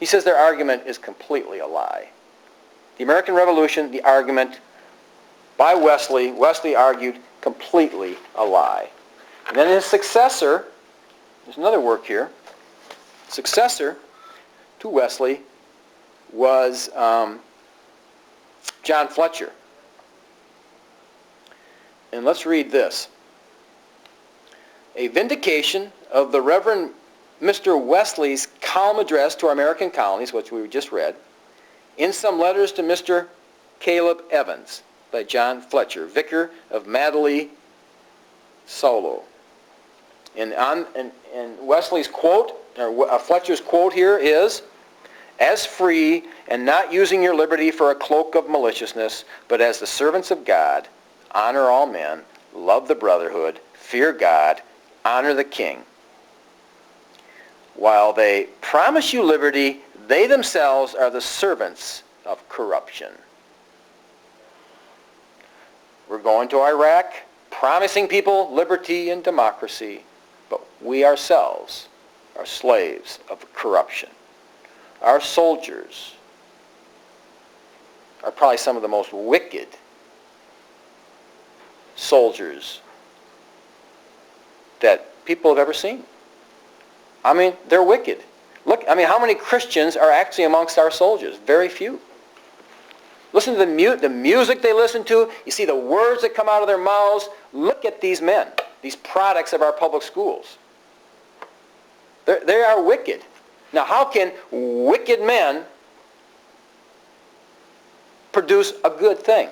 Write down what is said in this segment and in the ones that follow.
He says their argument is completely a lie. The American Revolution, the argument by Wesley argued completely a lie. And then his successor, there's another work here, successor to Wesley was John Fletcher. And let's read this. A vindication of the Reverend Mr. Wesley's calm address to our American colonies, which we just read, in some letters to Mr. Caleb Evans by John Fletcher, vicar of Madeley, Solo. And Wesley's quote, or Fletcher's quote here is, as free and not using your liberty for a cloak of maliciousness, but as the servants of God, honor all men, love the brotherhood, fear God, honor the king. While they promise you liberty, they themselves are the servants of corruption. We're going to Iraq, promising people liberty and democracy, but we ourselves are slaves of corruption. Our soldiers are probably some of the most wicked soldiers that people have ever seen. I mean, they're wicked. Look, I mean, how many Christians are actually amongst our soldiers? Very few. Listen to the music they listen to. You see the words that come out of their mouths. Look at these men, these products of our public schools. They are wicked. Now, how can wicked men produce a good thing?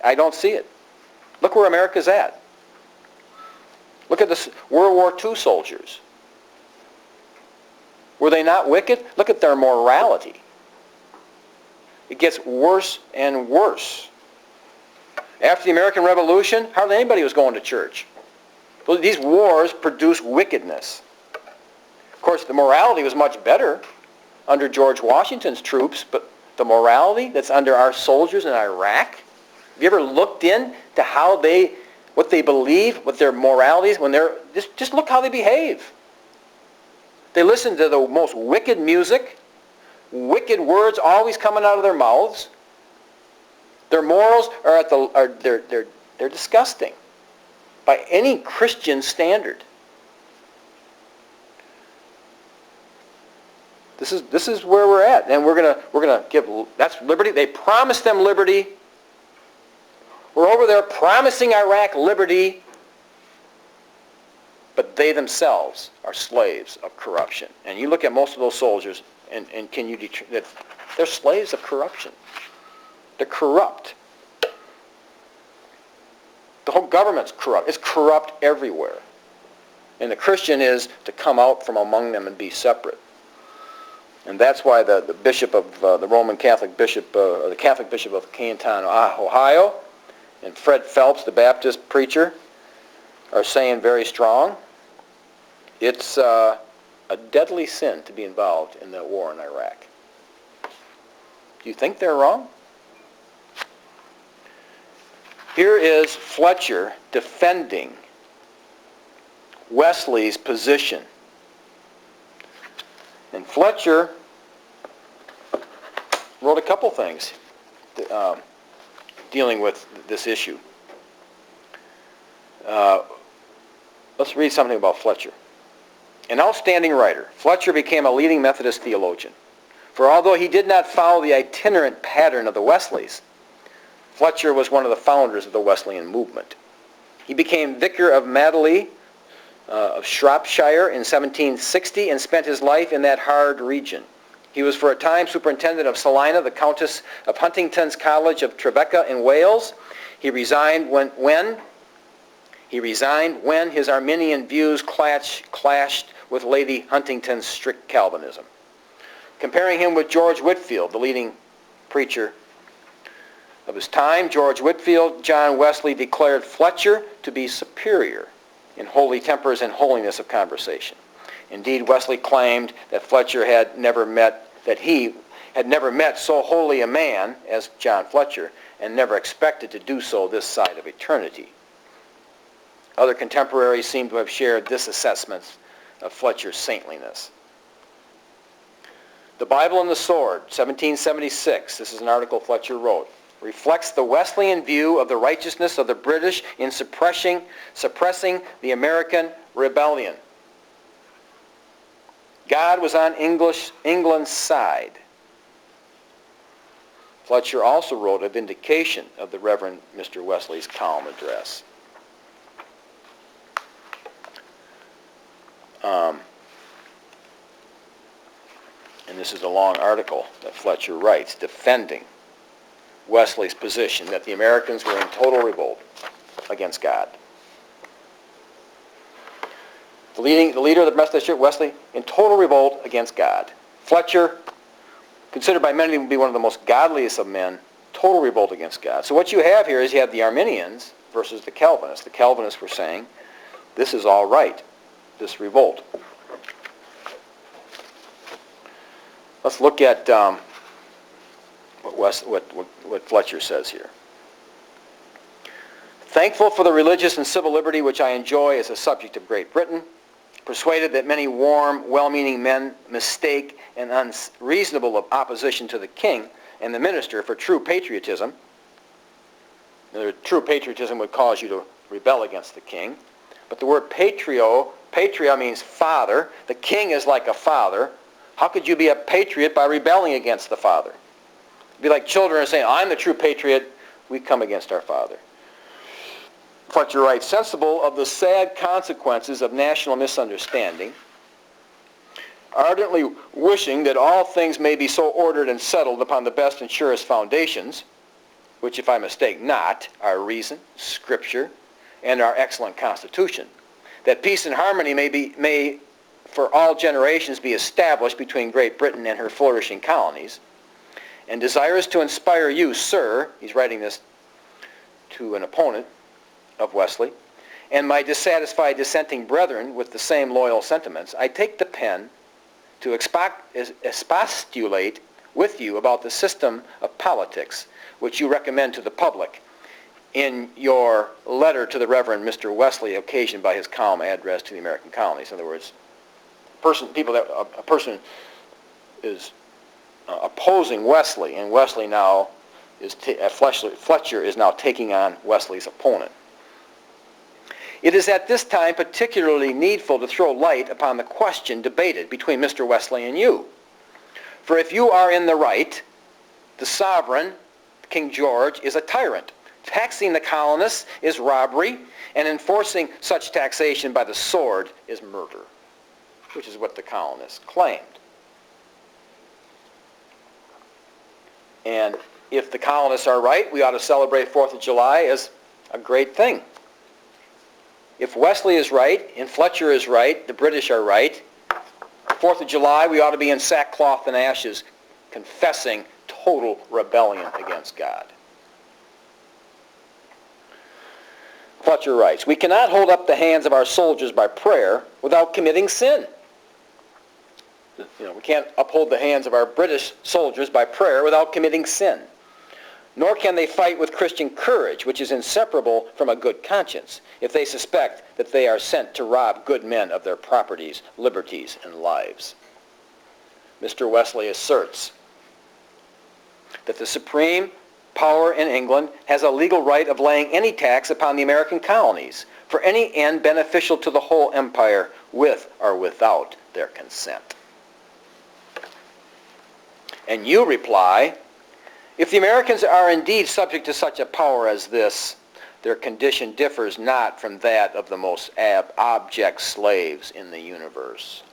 I don't see it. Look where America's at. Look at the World War II soldiers. Were they not wicked? Look at their morality. It gets worse and worse. After the American Revolution, hardly anybody was going to church. Well, these wars produced wickedness. Of course, the morality was much better under George Washington's troops, but the morality that's under our soldiers in Iraq, have you ever looked into what they believe, what their moralities, when they're, just look how they behave. They listen to the most wicked music, wicked words always coming out of their mouths. Their morals they're disgusting by any Christian standard. This is where we're at, and we're gonna give, that's liberty. They promised them liberty. We're over there promising Iraq liberty, but they themselves are slaves of corruption. And you look at most of those soldiers, and can you that they're slaves of corruption. They're corrupt. The whole government's corrupt. It's corrupt everywhere. And the Christian is to come out from among them and be separate. And that's why the bishop of the Roman Catholic bishop, or the Catholic bishop of Canton, Ohio, and Fred Phelps, the Baptist preacher, are saying very strong, it's a deadly sin to be involved in the war in Iraq. Do you think they're wrong? Here is Fletcher defending Wesley's position. And Fletcher wrote a couple things dealing with this issue. Let's read something about Fletcher. An outstanding writer, Fletcher became a leading Methodist theologian. For although he did not follow the itinerant pattern of the Wesleys, Fletcher was one of the founders of the Wesleyan movement. He became vicar of Madeley, of Shropshire in 1760 and spent his life in that hard region. He was for a time superintendent of Selina, the Countess of Huntington's College of Trevecca in Wales. He resigned when his Arminian views clashed with Lady Huntington's strict Calvinism. Comparing him with George Whitefield, the leading preacher of his time, George Whitefield, John Wesley declared Fletcher to be superior in holy tempers and holiness of conversation. Indeed, Wesley claimed that Fletcher had never met so holy a man as John Fletcher, and never expected to do so this side of eternity. Other contemporaries seem to have shared this assessment of Fletcher's saintliness. The Bible and the Sword, 1776, this is an article Fletcher wrote, reflects the Wesleyan view of the righteousness of the British in suppressing the American rebellion. God was on England's side. Fletcher also wrote a vindication of the Reverend Mr. Wesley's Calm address. And this is a long article that Fletcher writes defending Wesley's position that the Americans were in total revolt against God. The leader of the Methodist Church, Wesley, in total revolt against God. Fletcher, considered by many to be one of the most godliest of men, total revolt against God. So what you have here is you have the Arminians versus the Calvinists. The Calvinists were saying, this is all right, this revolt. Let's look at what Fletcher says here. Thankful for the religious and civil liberty which I enjoy as a subject of Great Britain, persuaded that many warm, well-meaning men mistake an unreasonable opposition to the king and the minister for true patriotism. True patriotism would cause you to rebel against the king. But the word patria means father. The king is like a father. How could you be a patriot by rebelling against the father? It'd be like children saying, I'm the true patriot. We come against our father. Fletcher writes, sensible of the sad consequences of national misunderstanding, ardently wishing that all things may be so ordered and settled upon the best and surest foundations, which, if I mistake not, are reason, Scripture, and our excellent Constitution, that peace and harmony may for all generations be established between Great Britain and her flourishing colonies, and desirous to inspire you, sir, he's writing this to an opponent of Wesley, and my dissatisfied dissenting brethren with the same loyal sentiments, I take the pen to expostulate with you about the system of politics which you recommend to the public in your letter to the Reverend Mr. Wesley, occasioned by his calm address to the American colonies. In other words, a person is opposing Wesley, and Wesley now Fletcher is now taking on Wesley's opponent. It is at this time particularly needful to throw light upon the question debated between Mr. Wesley and you. For if you are in the right, the sovereign, King George, is a tyrant. Taxing the colonists is robbery, and enforcing such taxation by the sword is murder, which is what the colonists claimed. And if the colonists are right, we ought to celebrate 4th of July as a great thing. If Wesley is right, and Fletcher is right, the British are right, 4th of July we ought to be in sackcloth and ashes confessing total rebellion against God. Fletcher writes, we cannot hold up the hands of our soldiers by prayer without committing sin. We can't uphold the hands of our British soldiers by prayer without committing sin. Nor can they fight with Christian courage, which is inseparable from a good conscience, if they suspect that they are sent to rob good men of their properties, liberties, and lives. Mr. Wesley asserts that the supreme power in England has a legal right of laying any tax upon the American colonies for any end beneficial to the whole empire, with or without their consent. And you reply, if the Americans are indeed subject to such a power as this, their condition differs not from that of the most abject slaves in the universe.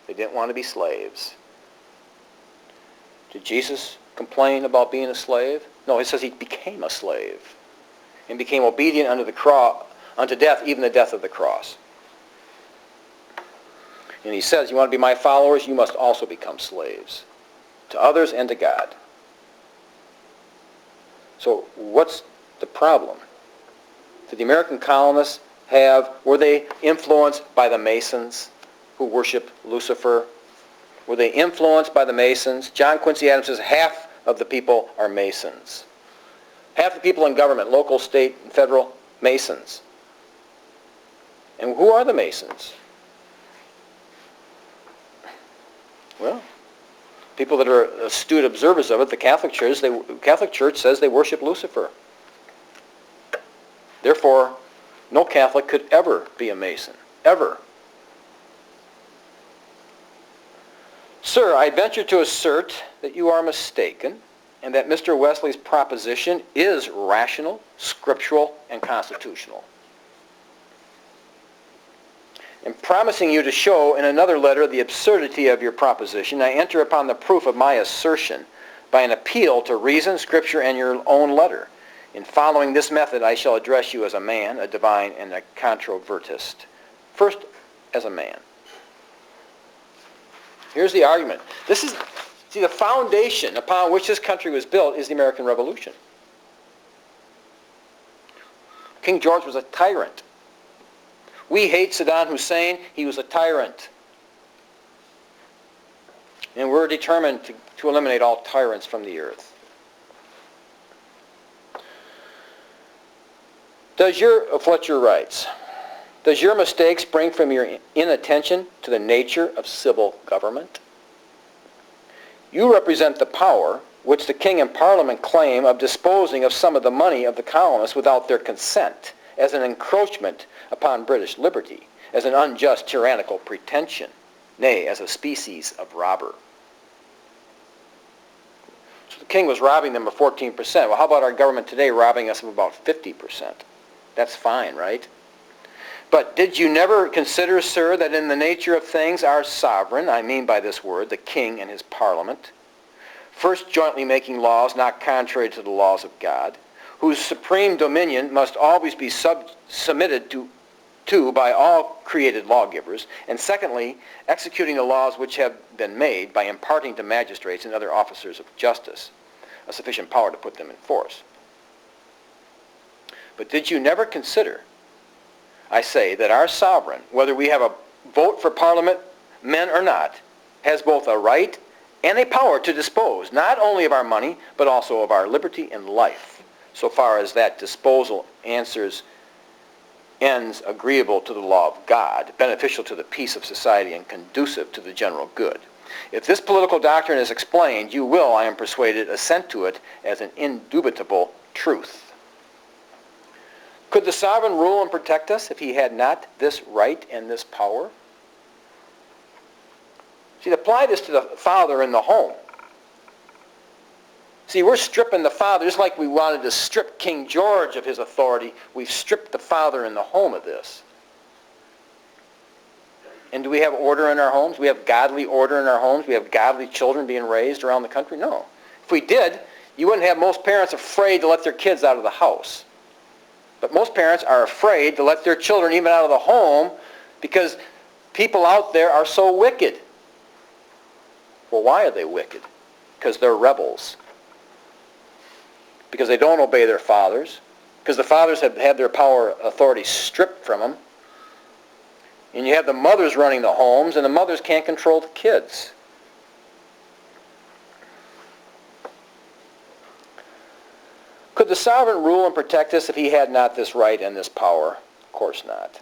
They didn't want to be slaves. Did Jesus complain about being a slave? No, he says he became a slave and became obedient unto death, even the death of the cross. And he says, you want to be my followers, you must also become slaves to others and to God. So what's the problem? Did the American colonists were they influenced by the Masons who worship Lucifer? Were they influenced by the Masons? John Quincy Adams says half of the people are Masons. Half the people in government, local, state, and federal, Masons. And who are the Masons? Well, people that are astute observers of it, the Catholic Church says they worship Lucifer. Therefore, no Catholic could ever be a Mason. Ever. Sir, I venture to assert that you are mistaken and that Mr. Wesley's proposition is rational, scriptural, and constitutional. In promising you to show in another letter the absurdity of your proposition, I enter upon the proof of my assertion by an appeal to reason, Scripture, and your own letter. In following this method, I shall address you as a man, a divine, and a controvertist. First, as a man. Here's the argument. The foundation upon which this country was built is the American Revolution. King George was a tyrant. We hate Saddam Hussein. He was a tyrant. And we're determined to eliminate all tyrants from the earth. Fletcher writes, does your mistake spring from your inattention to the nature of civil government? You represent the power which the king and parliament claim of disposing of some of the money of the colonists without their consent, as an encroachment upon British liberty, as an unjust tyrannical pretension, nay, as a species of robber. So the king was robbing them of 14%. Well, how about our government today robbing us of about 50%? That's fine, right? But did you never consider, sir, that in the nature of things our sovereign, I mean by this word, the king and his parliament, first jointly making laws not contrary to the laws of God, whose supreme dominion must always be submitted to by all created lawgivers, and secondly, executing the laws which have been made by imparting to magistrates and other officers of justice a sufficient power to put them in force. But did you never consider, I say, that our sovereign, whether we have a vote for parliament, men or not, has both a right and a power to dispose not only of our money, but also of our liberty and life, so far as that disposal answers ends agreeable to the law of God, beneficial to the peace of society, and conducive to the general good. If this political doctrine is explained, you will, I am persuaded, assent to it as an indubitable truth. Could the sovereign rule and protect us if he had not this right and this power? See, apply this to the father in the home. See, we're stripping the father, just like we wanted to strip King George of his authority, we've stripped the father in the home of this. And do we have order in our homes? We have godly order in our homes? We have godly children being raised around the country? No. If we did, you wouldn't have most parents afraid to let their kids out of the house. But most parents are afraid to let their children even out of the home because people out there are so wicked. Well, why are they wicked? Because they're rebels. Because they don't obey their fathers. Because the fathers have had their power authority stripped from them. And you have the mothers running the homes, and the mothers can't control the kids. Could the sovereign rule and protect us if he had not this right and this power? Of course not.